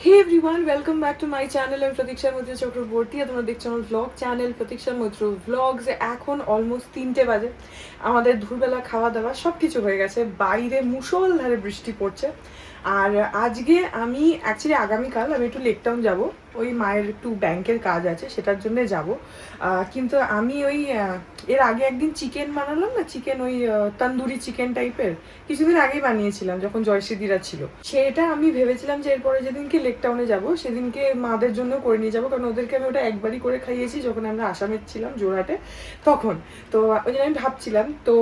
Hey everyone, welcome back to my channel. আমি প্রতীক্ষা মৈত্র চক্রবর্তী আর তোমরা দেখছো আমার ভ্লগ চ্যানেল প্রতীক্ষা মৈত্র ভ্লগস। এখন অলমোস্ট 3টে বাজে। আমাদের দুপুরবেলা খাওয়া দাওয়া সব কিছু হয়ে গেছে। বাইরে মুষলধারে বৃষ্টি পড়ছে। আর আজকে আমি অ্যাকচুয়ালি আগামীকাল আমি একটু লেক টাউন যাবো। ওই মায়ের একটু ব্যাংকের কাজ আছে, সেটার জন্যে যাব। কিন্তু আমি ওই এর আগে একদিন চিকেন বানালাম না, চিকেন ওই তন্দুরি চিকেন টাইপের কিছুদিন আগেই বানিয়েছিলাম যখন জয়শ্রীদিরা ছিল। সেটা আমি ভেবেছিলাম যে এরপরে যেদিনকে লেক টাউনে যাবো সেদিনকে মাদের জন্য করে নিয়ে যাবো, কারণ ওদেরকে আমি ওটা একবারই করে খাইয়েছি যখন আমরা আসামে ছিলাম যোরহাটে তখন। তো ওই জন্য আমি ভাবছিলাম, তো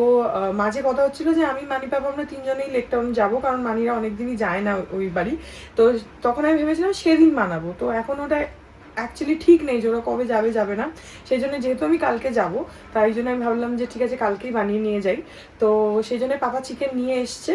মাঝে কথা হচ্ছিল যে আমি মানি পাবো আমরা তিনজনেই লেক টাউন যাবো, কারণ মানিরা অনেকদিনই যায় না ওই বাড়ি। তো তখন আমি ভেবেছিলাম সেদিন বানাবো। তো এখন ওটা অ্যাকচুয়ালি ঠিক নেই যে ওরা কবে যাবে যাবে না। সেই জন্য যেহেতু আমি কালকে যাব, তাই জন্য আমি ভাবলাম যে ঠিক আছে কালকেই বানিয়ে নিয়ে যাই। তো সেই জন্য পাপা চিকেন নিয়ে এসছে।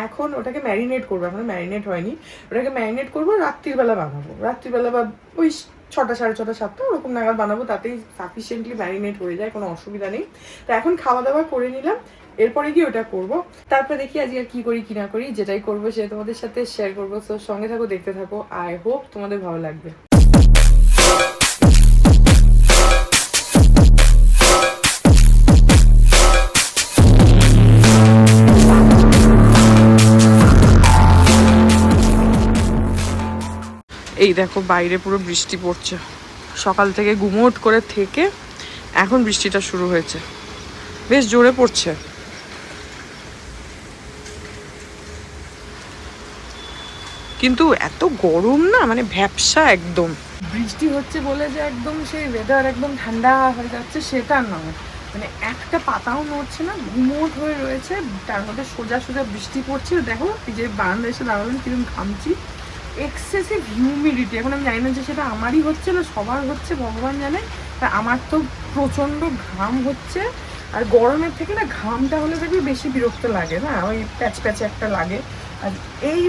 এখন ওটাকে ম্যারিনেট করবো, এখনো ম্যারিনেট হয়নি। ওটাকে ম্যারিনেট করবো, রাত্রিবেলা বানাবো। রাত্রিবেলা বা ওই 6টা, 6:30, 7টা ওরকম নাগাদ বানাবো, তাতেই সাফিসিয়েন্টলি ম্যারিনেট হয়ে যায়, কোনো অসুবিধা নেই। তো এখন খাওয়া দাওয়া করে নিলাম, এরপরে গিয়ে ওটা করবো। তারপরে দেখি আজকে আর কি করি কি না করি, যেটাই করবো সেটা তোমাদের সাথে শেয়ার করবো। তো সঙ্গে থাকো, দেখতে থাকো। আই হোপ তোমাদের ভালো লাগবে। এই দেখো বাইরে পুরো বৃষ্টি পড়ছে, সকাল থেকে গুমোট করে থেকে এখন বৃষ্টিটা শুরু হয়েছে, বেশ জোরে পড়ছে। কিন্তু এত গরম না, মানে ভ্যাপসা একদম। বৃষ্টি হচ্ছে বলে যে একদম সেই ওয়েদার একদম ঠান্ডা হয়ে যাচ্ছে সেটা নয়, মানে একটা পাতাও নড়ছে না, গুমোট হয়ে রয়েছে। তার মধ্যে সোজা সোজা বৃষ্টি পড়ছে। দেখো এই যে বারান্দা এসে দাঁড়ালাম কিরকম ঘামছি, এক্সেসিভ হিউমিডিটি। এখন আমি জানি না যে সেটা আমারই হচ্ছে না সবার হচ্ছে, ভগবান জানে। তা আমার তো প্রচণ্ড ঘাম হচ্ছে। আর গরমের থেকে না ঘামটা হলে দেখবি বেশি বিরক্ত লাগে, না ওই প্যাচ প্যাচে একটা লাগে। আর এই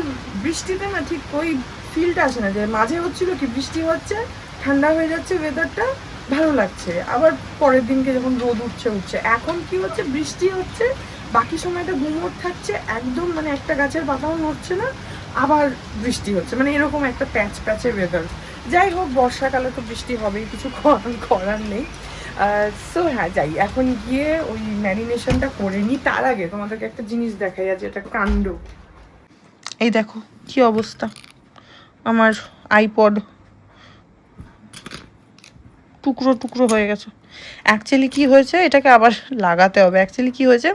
বৃষ্টিতে না ঠিক ওই ফিলটা আসে না, যে মাঝে হচ্ছিল কি বৃষ্টি হচ্ছে, ঠান্ডা হয়ে যাচ্ছে ওয়েদারটা, ভালো লাগছে। আবার পরের দিনকে যখন রোদ উঠছে উঠছে, এখন কি হচ্ছে বৃষ্টি হচ্ছে, বাকি সময়টা গুমোট থাকছে একদম, মানে একটা গাছের পাতাও নড়ছে না, আবার বৃষ্টি হচ্ছে, মানে এরকম একটা প্যাচ প্যাচে ওয়েদার। যাই হোক, বর্ষাকালে তো বৃষ্টি হবেই, কিছু করার নেই। সো হ্যাঁ, যাই এখন গিয়ে ওই ম্যারিনেশনটা করে নিই। তার আগে তোমাদেরকে একটা জিনিস দেখাই, আছে এটা কাণ্ড। এই দেখো কি অবস্থা, আমার আইপড টুকরো টুকরো হয়ে গেছে। অ্যাকচুয়ালি কি হয়েছে, এটাকে আবার লাগাতে হবে। অ্যাকচুয়ালি কি হয়েছে,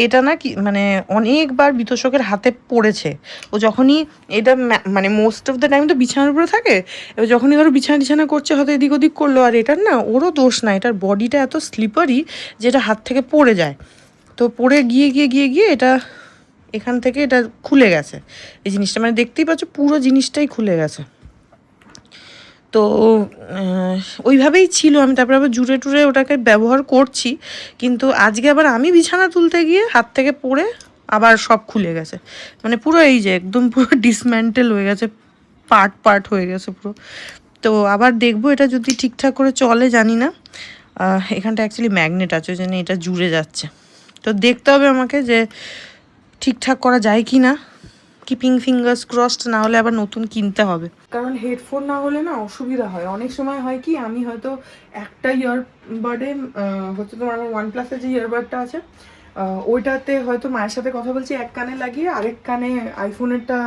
এটা না কি মানে অনেকবার বিতোষকের হাতে পড়েছে। ও যখনই এটা মানে মোস্ট অফ দ্য টাইম তো বিছানার উপরে থাকে, এবার যখনই ধরো বিছানা টিছানা করছে হয়তো এদিক ওদিক করলো। আর এটার না ওরও দোষ না, এটার বডিটা এত স্লিপারি যে এটা হাত থেকে পড়ে যায়। তো পড়ে গিয়ে গিয়ে গিয়ে গিয়ে এটা এখান থেকে এটা খুলে গেছে। এই জিনিসটা মানে দেখতেই পাচ্ছ পুরো জিনিসটাই খুলে গেছে। তো ওইভাবেই ছিল। আমি তারপরে আবার জুড়ে টুরে ওটাকে ব্যবহার করছি, কিন্তু আজকে আবার আমি বিছানা তুলতে গিয়ে হাত থেকে পড়ে আবার সব খুলে গেছে। মানে পুরো এই যে একদম পুরো ডিসম্যান্টেল হয়ে গেছে, পার্ট পার্ট হয়ে গেছে পুরো। তো আবার দেখবো এটা যদি ঠিকঠাক করে চলে, জানি না। এখানটা অ্যাকচুয়ালি ম্যাগনেট আছে, ওই জন্য এটা জুড়ে যাচ্ছে। তো দেখতে হবে আমাকে যে ঠিকঠাক করা যায় কি না। কিপিং ফিঙ্গার্স ক্রসড, না হলে আবার নতুন কিনতে হবে। কারণ হেডফোন না হলে না অসুবিধা হয়। অনেক সময় হয় কি, আমি হয়তো একটা ইয়ারবাডে হচ্ছে তোমার আমার OnePlus-এর যে ইয়ারবাডটা আছে ওইটাতে হয়তো মায়ের সাথে কথা বলছি এক কানে লাগিয়ে, আরেক কানে আইফোনেরটা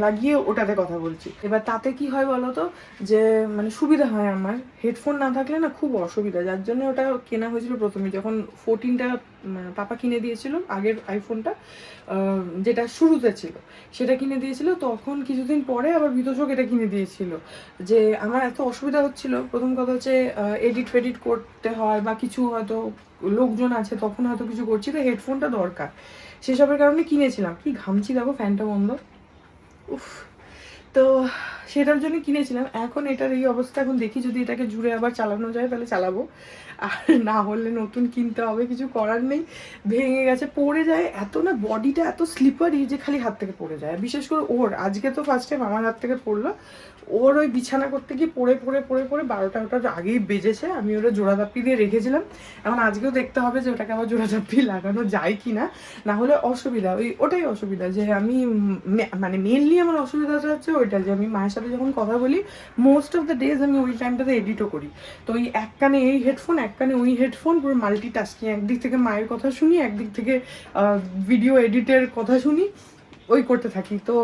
লাগিয়ে ওটাতে কথা বলছি। এবার তাতে কি হয় বলো তো, যে মানে সুবিধা হয় আমার। হেডফোন না থাকলে না খুব অসুবিধা, যার জন্য ওটা কেনা হয়েছিল প্রথমে যখন 14টা পাপা কিনে দিয়েছিল, আগের আইফোনটা যেটা শুরুতে ছিল সেটা কিনে দিয়েছিল। তখন কিছুদিন পরে আবার বিতোষক এটা কিনে দিয়েছিল। যে আমার এত অসুবিধা হচ্ছিল, প্রথম কথা হচ্ছে এডিট ফেডিট করতে হয় বা কিছু হয়তো লোকজন আছে তখন হয়তো কিছু করছি, তো হেডফোনটা দরকার, সেসবের কারণে কিনেছিলাম। কি ঘামছি দেখো, ফ্যানটা বন্ধ। উফ। তো সেটার জন্য কিনেছিলাম। এখন এটার এই অবস্থা, এখন দেখি যদি এটাকে জুড়ে আবার চালানো যায় তাহলে চালাবো, আর না হলে নতুন কিনতে হবে, কিছু করার নেই। ভেঙে গেছে, পড়ে যায় এত, না বডিটা এত স্লিপারি যে খালি হাত থেকে পড়ে যায়। বিশেষ করে ওর, আজকে তো ফার্স্ট টাইম আমার হাত থেকে পড়লো। ওর ওই বিছানা করতে গিয়ে পড়ে পড়ে পড়ে পড়ে 12টা আগেই বেজেছে। আমি ওটা জোড়াধাপ্পি দিয়ে রেখেছিলাম। এখন আজকেও দেখতে হবে যে ওটাকে আবার জোড়াধাপ্পি লাগানো যায় কি না, না হলে অসুবিধা। ওটাই অসুবিধা যে আমি মানে মেনলি আমার অসুবিধাটা হচ্ছে ওইটা, যে আমি মায়ের সাথে যখন কথা বলি মোস্ট অফ দ্য ডেজ আমি ওই টাইমটাতে এডিটও করি। তো ওই এক কানে এই হেডফোন, এক কানে ওই হেডফোন, পুরো মাল্টিটাস্কিং, একদিক থেকে মায়ের কথা শুনি, একদিক থেকে ভিডিও এডিটের কথা শুনি, ওই করতে থাকি। তো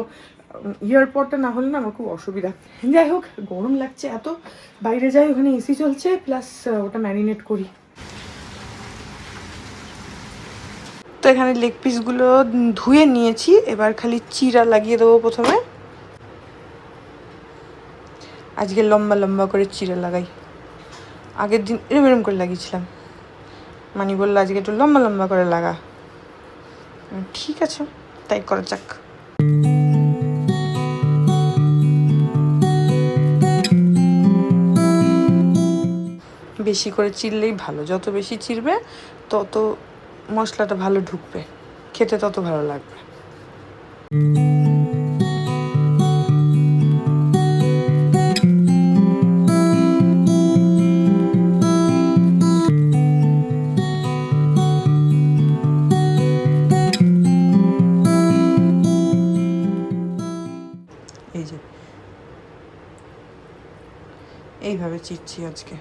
ইয়ারপডটা না হলে না আমার খুব অসুবিধা। যাই হোক, গরম লাগছে এত, বাইরে যাই, ওখানে এসি চলছে, প্লাস ওটা ম্যারিনেট করি। তো এখানে লেগ পিসগুলো ধুয়ে নিয়েছি, এবার খালি চিরা লাগিয়ে দেবো প্রথমে। আজকে লম্বা লম্বা করে চিরা লাগাই, আগের দিন এরম এরম করে লাগিয়েছিলাম। মানি বললো আজকে একটু লম্বা লম্বা করে লাগা। ঠিক আছে, তাই করা যাক। বেশি করে চিরলেই ভালো, যত বেশি চিরবে তত মশলাটা ভালো ঢুকবে, খেতে তত ভালো লাগবে। এই যে এইভাবে চিরছি আজকে।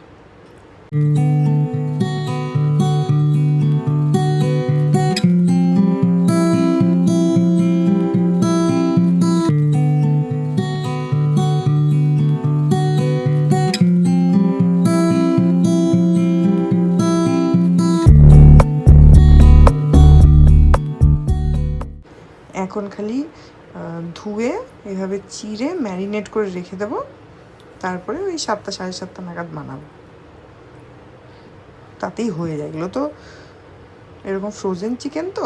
এখন খালি ধুয়ে এভাবে চিড়ে ম্যারিনেট করে রেখে দেবো, তারপরে ওই 7টা 7:30 নাগাদ বানাবো, তাতেই হয়ে যায়। এগুলো তো এরকম ফ্রোজেন চিকেন তো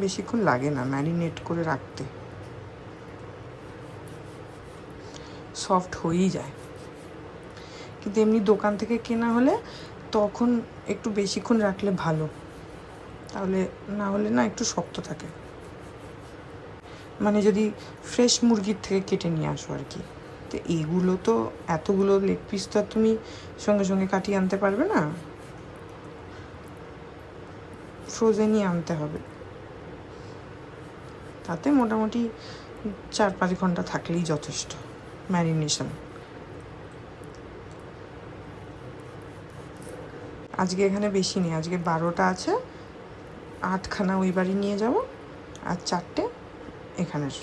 বেশিক্ষণ লাগে না ম্যারিনেট করে রাখতে, সফট হয়েই যায়। কিন্তু এমনি দোকান থেকে কেনা হলে তখন একটু বেশিক্ষণ রাখলে ভালো, তাহলে না হলে না একটু শক্ত থাকে। মানে যদি ফ্রেশ মুরগির থেকে কেটে নিয়ে আসো আর কি। তো এইগুলো তো এতগুলো লেগ পিস তো আর তুমি সঙ্গে সঙ্গে কাটিয়ে আনতে পারবে না, ফ্রোজেনই আনতে হবে। তাতে মোটামুটি 4-5 ঘন্টা থাকলেই যথেষ্ট ম্যারিনেশন। আজকে এখানে বেশি নেই, আজকে 12টা আছে, 8খানা ওই বাড়ি নিয়ে যাব আর 4টে এখানের।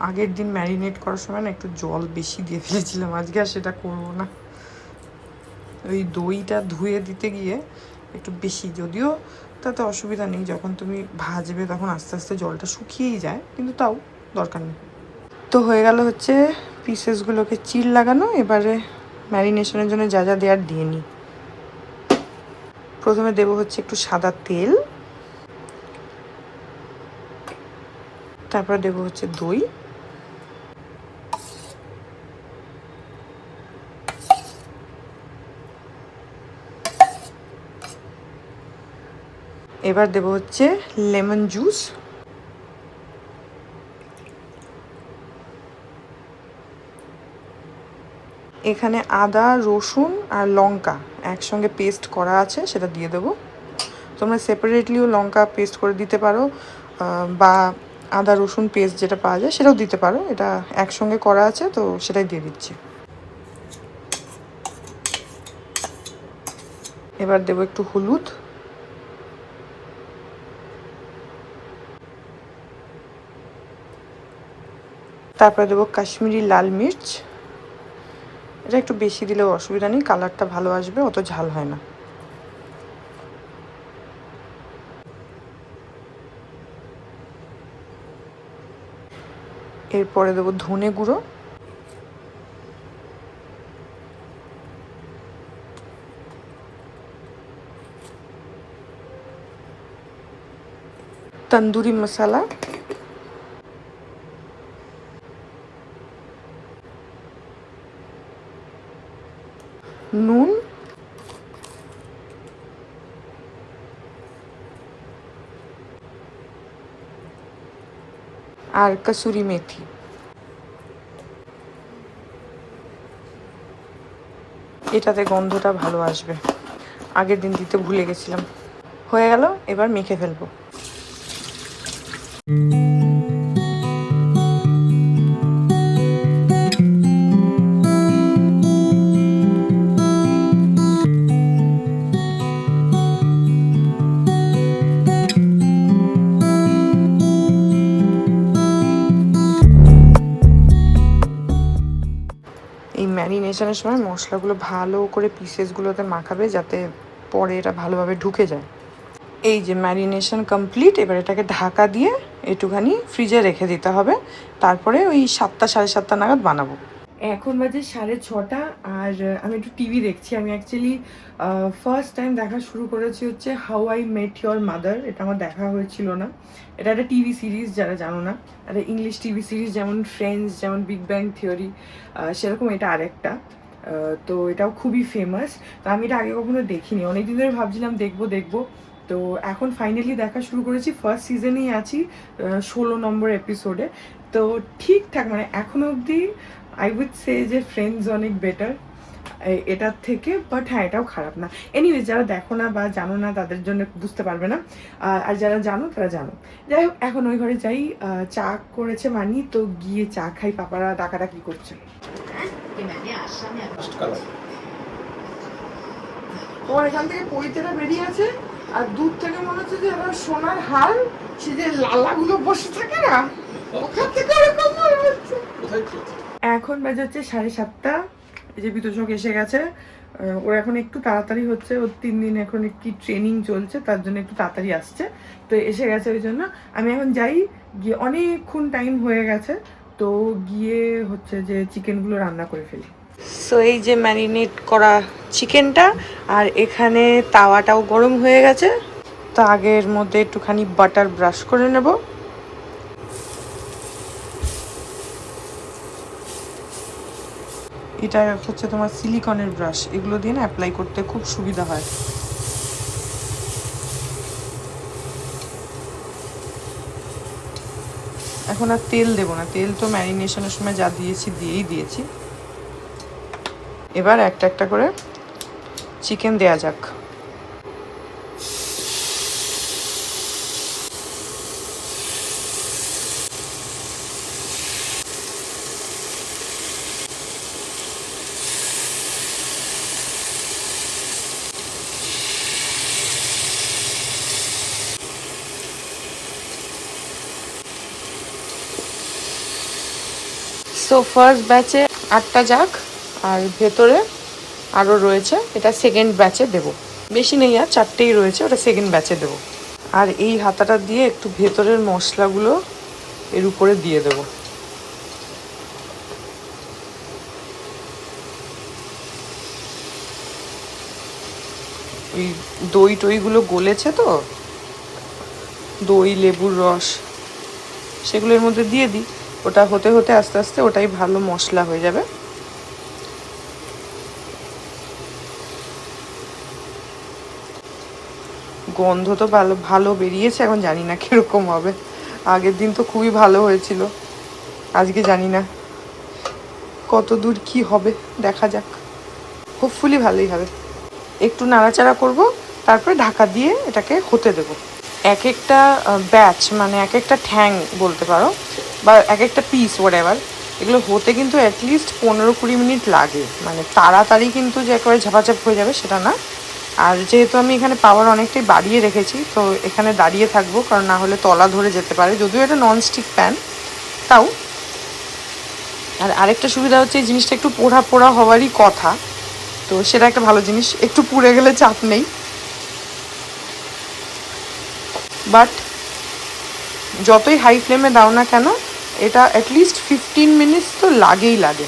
আগের দিন ম্যারিনেট করার সময় না একটু জল বেশি দিয়ে ফেলেছিলাম, আজকে আর সেটা করবো না। ওই দইটা ধুয়ে দিতে গিয়ে একটু বেশি, যদিও তাতে অসুবিধা নেই, যখন তুমি ভাজবে তখন আস্তে আস্তে জলটা শুকিয়েই যায়, কিন্তু তাও দরকার নেই। তো হয়ে গেল হচ্ছে পিসেসগুলোকে চির লাগানো। এবারে ম্যারিনেশনের জন্য যা যা দেওয়ার দিয়ে নিই। প্রথমে দেবো হচ্ছে একটু সাদা তেল, তারপরে দেবো হচ্ছে দই, এবার দেবো হচ্ছে লেমন জুস, এখানে আদা রসুন আর লঙ্কা একসঙ্গে পেস্ট করা আছে, সেটা দিয়ে দেবো। তোমরা সেপারেটলিও লঙ্কা পেস্ট করে দিতে পারো, বা আদা রসুন পেস্ট যেটা পাওয়া যায় সেটাও দিতে পারো। এটা একসঙ্গে করা আছে তো সেটাই দিয়ে দিচ্ছি। এবার দেবো একটু হলুদ, তারপরে দেবো কাশ্মীরি লাল মির্চ, এটা একটু বেশি দিলেও অসুবিধা নেই, কালারটা ভালো আসবে, অত ঝাল হয় না। এরপরে দেবো ধনে গুঁড়ো, তন্দুরি মশলা, নুন, আর কসুরি মেথি। এটাতে গন্ধটা ভালো আসবে, আগের দিন দিতে ভুলে গেছিলাম। হয়ে গেল, এবার মেখে ফেলবো। এই ম্যারিনেশনের সময় মশলাগুলো ভালো করে পিসেসগুলোতে মাখাবে, যাতে পরে এটা ভালোভাবে ঢুকে যায়। এই যে ম্যারিনেশন কমপ্লিট। এবার এটাকে ঢাকা দিয়ে একটুখানি ফ্রিজে রেখে দিতে হবে, তারপরে ওই 7টা 7:30 নাগাদ বানাবো। এখন বাজে 6:30 আর আমি একটু টিভি দেখছি। আমি অ্যাকচুয়ালি ফার্স্ট টাইম দেখা শুরু করেছি হচ্ছে how I met your mother. এটা আমার দেখা হয়েছিল না। এটা একটা টিভি সিরিজ, যারা জানো না, একটা ইংলিশ টিভি সিরিজ, যেমন ফ্রেন্ডস, যেমন বিগ ব্যাং থিওরি, সেরকম এটা আরেকটা। তো এটাও খুবই ফেমাস। তো আমি এটা আগে কখনো দেখিনি, অনেকদিন ধরে ভাবছিলাম দেখবো দেখবো। তো এখন ফাইনালি দেখা শুরু করেছি, ফার্স্ট সিজনেই আছি, 16 নম্বর এপিসোডে। তো ঠিকঠাক, মানে এখনো অবধি আই উইড সে যে ফ্রেন্ডস অনেক বেটার এটার থেকে, বাট হ্যাঁ এটাও খারাপ না। এনিওয়েজ, যারা দেখো না বা জানো না তাদের জন্য বুঝতে পারবে না, আর যারা জানো তারা জানো। যাই হোক, এখন ওই ঘরে যাই। চা করেছে মানি, তো গিয়ে চা খাই। পাপারা ডাকাডাকি করছে। তোমার এখান থেকে পরিতেটা বেরিয়ে আছে, আর দূর থেকে মনে হচ্ছে যে একটা সোনার হার, সে যে লালাগুলো বসে থাকে না, ওখান থেকে ওরকম মনে হচ্ছে। এখন বাজে হচ্ছে 7:30। এই যে বিতোষক এসে গেছে। ওর এখন একটু তাড়াতাড়ি হচ্ছে, ওর 3 দিন এখন কি ট্রেনিং চলছে, তার জন্য একটু তাড়াতাড়ি আসছে। তো এসে গেছে, ওই জন্য আমি এখন যাই। গিয়ে অনেকক্ষণ টাইম হয়ে গেছে, তো গিয়ে হচ্ছে যে চিকেনগুলো রান্না করে ফেলি। সো এই যে ম্যারিনেট করা চিকেনটা, আর এখানে তাওয়াটাও গরম হয়ে গেছে। তো আগে এর মধ্যে একটুখানি বাটার ব্রাশ করে নেব। এটা হচ্ছে তোমার সিলিকনের ব্রাশ, এগুলো দিয়ে না অ্যাপ্লাই করতে খুব সুবিধা হয়। এখন আর তেল দেবো না, তেল তো ম্যারিনেশনের সময় যা দিয়েছি দিয়েই দিয়েছি। এবার একটা একটা করে চিকেন দেয়া যাক। সো ফার্স্ট ব্যাচে 8টা যাক, আর ভেতরে আরও রয়েছে, এটা সেকেন্ড ব্যাচে দেবো। বেশি নেই, আর 4টেই রয়েছে, ওটা সেকেন্ড ব্যাচে দেবো। আর এই হাতাটা দিয়ে একটু ভেতরের মশলাগুলো এর উপরে দিয়ে দেবো। ওই দই টইগুলো গলেছে, তো দই, লেবুর রস, সেগুলোর মধ্যে দিয়ে দিই। ওটা হতে হতে আস্তে আস্তে ওটাই ভালো মশলা হয়ে যাবে। গন্ধ তো ভালো ভালো বেরিয়েছে, এখন জানি না কীরকম হবে। আগের দিন তো খুবই ভালো হয়েছিল, আজকে জানি না কত দূর কি হবে, দেখা যাক। হোপফুলি ভালোই হবে। একটু নাড়াচাড়া করব, তারপরে ঢাকা দিয়ে এটাকে হতে দেব। এক একটা ব্যাচ, মানে এক একটা ঠ্যাং বলতে পারো, বা এক একটা পিস হোয়াটএভার, এগুলো হতে কিন্তু অ্যাটলিস্ট 15-20 মিনিট লাগে। মানে তাড়াতাড়ি কিন্তু যে একেবারে ঝাপাঝাপ হয়ে যাবে সেটা না। আর যেহেতু আমি এখানে পাওয়ার অনেকটাই বাড়িয়ে রেখেছি, তো এখানে দাঁড়িয়ে থাকবো, কারণ না হলে তলা ধরে যেতে পারে, যদিও এটা ননস্টিক প্যান তাও। আর আরেকটা সুবিধা হচ্ছে, এই জিনিসটা একটু পোড়া পোড়া হওয়ারই কথা, তো সেটা একটা ভালো জিনিস, একটু পুড়ে গেলে চাপ নেই। বাট যতই হাই ফ্লেমে দাও না কেন, এটা অ্যাটলিস্ট 15 মিনিটস তো লাগে,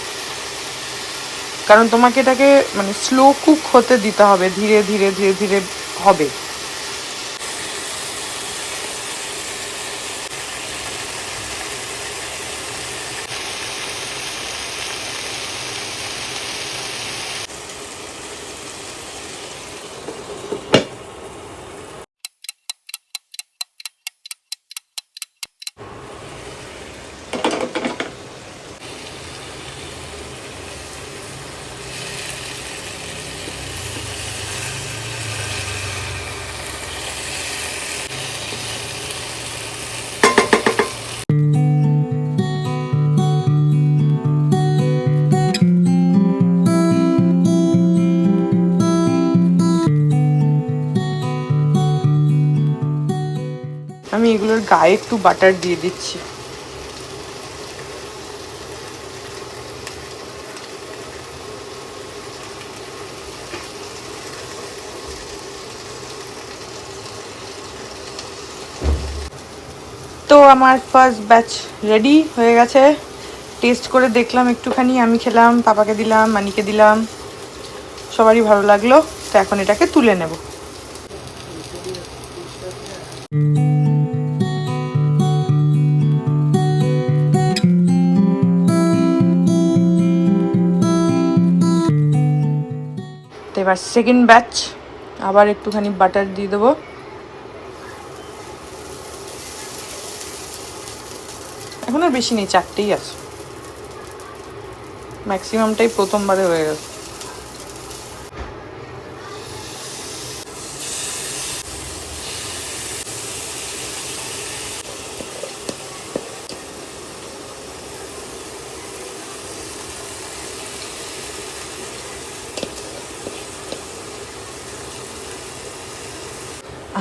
কারণ তোমাকে এটাকে মানে স্লো কুক হতে দিতে হবে, ধীরে ধীরে ধীরে ধীরে হবে। আমি এগুলোর গায়ে একটু বাটার দিয়ে দিচ্ছি। তো আমার ফার্স্ট ব্যাচ রেডি হয়ে গেছে। টেস্ট করে দেখলাম একটুখানি, আমি খেলাম, পাপাকে দিলাম, মানিকে দিলাম, সবারই ভালো লাগলো। তো এখন এটাকে তুলে নেব। তো এবার সেকেন্ড ব্যাচ, আবার একটুখানি বাটার দিয়ে দেবো। এখন আর বেশি নেই, 4টেই আছে, ম্যাক্সিমামটাই প্রথমবারে হয়ে গেছে।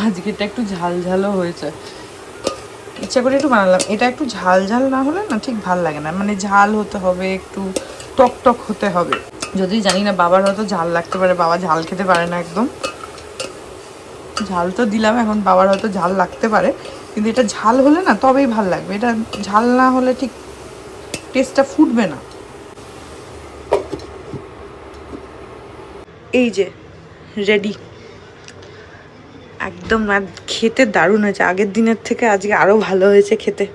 আজকে এটা একটু ঝাল ঝালও হয়েছে, ইচ্ছা করে একটু বানালাম। এটা একটু ঝাল ঝাল না হলে না ঠিক ভাল লাগে না, মানে ঝাল হতে হবে, একটু টক টক হতে হবে। যদি জানি না, বাবার হয়তো ঝাল লাগতে পারে, বাবা ঝাল খেতে পারে না একদম। ঝাল তো দিলাম, এখন বাবার হয়তো ঝাল লাগতে পারে, কিন্তু এটা ঝাল হলে না তবেই ভাল লাগবে। এটা ঝাল না হলে ঠিক টেস্টটা ফুটবে না। এই যে রেডি, একদম খেতে দারুণ হয়েছে। আগের দিনের থেকে আজকে আরও ভালো হয়েছে খেতে।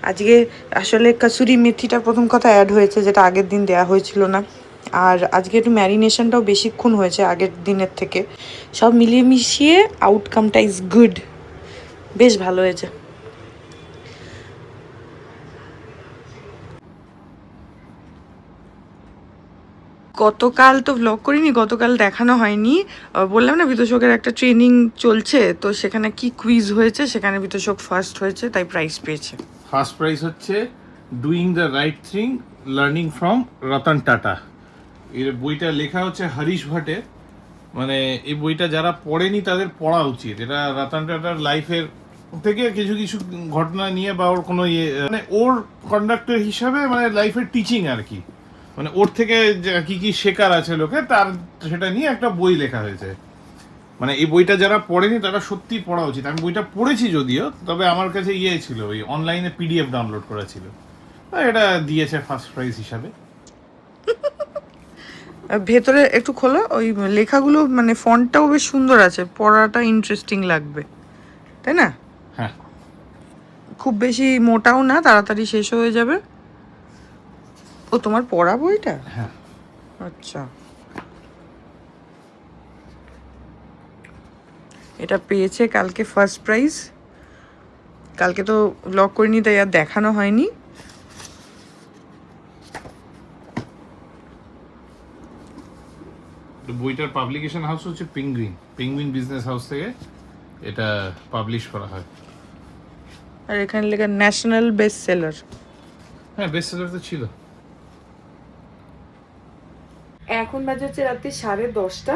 আজকে আসলে কাসুরি মেথিটা প্রথম কথা অ্যাড হয়েছে, যেটা আগের দিন দেওয়া হয়েছিল না। আর আজকে একটু ম্যারিনেশনটাও বেশিক্ষণ হয়েছে আগের দিনের থেকে। সব মিলিয়ে মিশিয়ে আউটকামটা ইজ গুড, বেশ ভালো হয়েছে। গতকাল তো ভ্লগ করিনি, গতকাল দেখানো হয়নি। বললাম না বিতোষকের একটা ট্রেনিং চলছে, তো সেখানে কি কুইজ হয়েছে, সেখানে বিতোষক ফার্স্ট হয়েছে, তাই প্রাইজ পেয়েছে। ফার্স্ট প্রাইজ হচ্ছে doing the right thing learning from Ratan Tata. এর বইটা লেখা হচ্ছে হরিশ ভট্টের। মানে এই বইটা যারা পড়েনি তাদের পড়া উচিত। এটা রতন টাটার লাইফের থেকে কিছু কিছু ঘটনা নিয়ে, বা ওর কোনো ইয়ে, মানে ওর কন্ডাক্টর হিসাবে, মানে লাইফের টিচিং আর কি, মানে ওর থেকে কি কি শেখার আছে লোকে, তার সেটা নিয়ে একটা বই লেখা হয়েছে। মানে এই বইটা যারা পড়েনি তারা সত্যি পড়া উচিত। আমি বইটা পড়েছি যদিও, তবে আমার কাছে ইয়ে ছিল, ওই অনলাইনে পিডিএফ ডাউনলোড করা ছিল। এটা দিয়েছে ফার্স্ট প্রাইজ হিসাবে। ভেতরে একটু খোলো, ওই লেখাগুলো মানে ফন্টটাও বেশ সুন্দর আছে, পড়াটা ইন্টারেস্টিং লাগবে, তাই না? হ্যাঁ, খুব বেশি মোটাও না, তাড়াতাড়ি শেষ হয়ে যাবে। ও তোমার পড়া বইটা? হ্যাঁ। আচ্ছা, এটা পেয়েছে কালকে ফার্স্ট প্রাইজ। কালকে তো ব্লগ করিনি, তাই আর দেখানো হয়নি। বইটার পাবলিকেশন হাউস হচ্ছে পেঙ্গুইন বিজনেস হাউস থেকে এটা পাবলিশ করা হয়। আর এখানে লেখা ন্যাশনাল বেস্ট সেলার। হ্যাঁ, বেস্ট সেলার তো ছিল। এখন বাজে হচ্ছে রাত্রি 10:30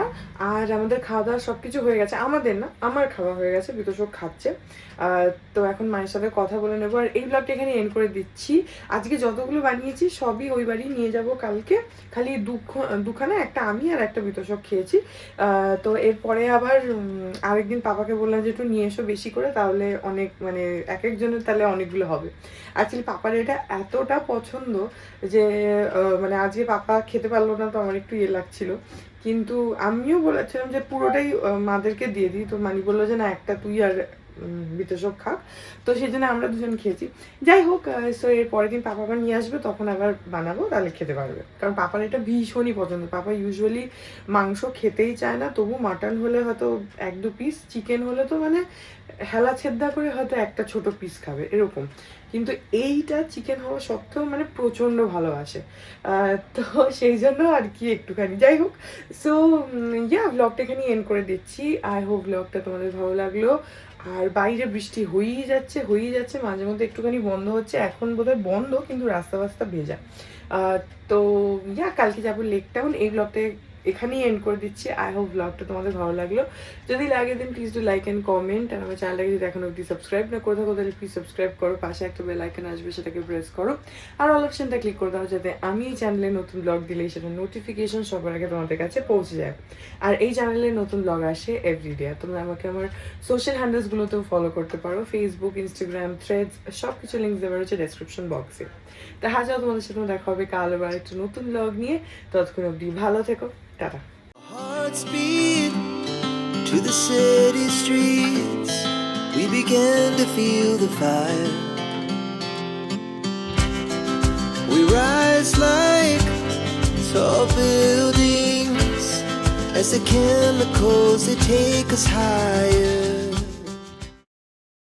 আর আমাদের খাওয়া দাওয়া সব কিছু হয়ে গেছে। আমাদের না, আমার খাওয়া হয়ে গেছে, বিতোষক খাচ্ছে। তো এখন মায়ের সাথে কথা বলে নেবো। আর এই ব্লগটা এখানে এন্ড করে দিচ্ছি। আজকে যতগুলো বানিয়েছি সবই ওই বাড়ি নিয়ে যাব কালকে। খালি দুখানা, একটা আমি আর একটা বিতোষক খেয়েছি। তো এরপরে আবার আরেকদিন পাপাকে বললাম যে একটু নিয়ে এসো বেশি করে, তাহলে অনেক মানে এক একজনের তাহলে অনেকগুলো হবে। অ্যাকচুয়ালি পাপার এটা এতটা পছন্দ যে মানে আজকে পাপা খেতে পারলো না, তো আমার একটু ইয়ে লাগছিল। কিন্তু আমিও বলেছিলাম যে পুরোটাই মাদেরকে দিয়ে দিই, তো মানি বললো যে না, একটা তুই আর বিতোষক খাক। তো সেই জন্য আমরা দুজন খেয়েছি। যাই হোক, সো এর পরের দিন পাপা আবার নিয়ে আসবে, তখন আবার বানাবো, তাহলে খেতে পারবে। কারণ পাপার এটা ভীষণই পছন্দ। পাপা ইউজুয়ালি মাংস খেতেই চায় না, তবু মাটন হলে হয়তো 1-2 পিস, চিকেন হলে তো মানে হেলা ছেদ্দা করে হয়তো একটা ছোট পিস খাবে এরকম। কিন্তু এইটা চিকেন হওয়া সত্ত্বেও মানে প্রচণ্ড ভালোবাসে। তো সেই জন্য আর কি একটুখানি, যাই হোক। সো ব্লগটা এখানে এন্ড করে দিচ্ছি। আই হোপ ব্লগটা তোমাদের ভালো লাগলো। আর বাইরে বৃষ্টি হয়েই যাচ্ছে, মাঝে মধ্যে একটুখানি বন্ধ হচ্ছে। এখন বোধহয় বন্ধ, কিন্তু রাস্তা ভেজা। তো কালকে যাবো লেক টাউন। এই ব্লগটা এখানেই এন্ড করে দিচ্ছি। আই হোপ ব্লগটা তোমাদের ভালো লাগলো। যদি লাগে then please do like and comment. আর আমার চ্যানেলটাকে যদি এখনো অব্দি সাবস্ক্রাইব না করে থাকো, তাহলে প্লিজ সাবস্ক্রাইব করো। পাশে একটা বেল আইকন আসবে, সেটাকে প্রেস করো। আর অল অপশনটা ক্লিক করে দাও, যাতে আমি এই চ্যানেলে নতুন ব্লগ দিলেই সেটা নোটিফিকেশন সবার আগে তোমাদের কাছে পৌঁছে যায়। আর এই চ্যানেলে নতুন ব্লগ আসে এভরিডে। তোমরা আমাকে আমার সোশ্যাল হ্যান্ডেলসগুলোতেও ফলো করতে পারো, ফেসবুক, ইনস্টাগ্রাম, থ্রেডস, সব কিছু লিঙ্ক দেওয়া রয়েছে ডেসক্রিপশন বক্সে। তা হাজার তোমাদের সাথে দেখা হবে কাল আবার একটা নতুন ব্লগ নিয়ে। ততক্ষণ অব্দি ভালো থেকো, tata. Hearts beat to the city streets. We began to feel the fire. We rise like tall buildings as the chemicals, they take us higher.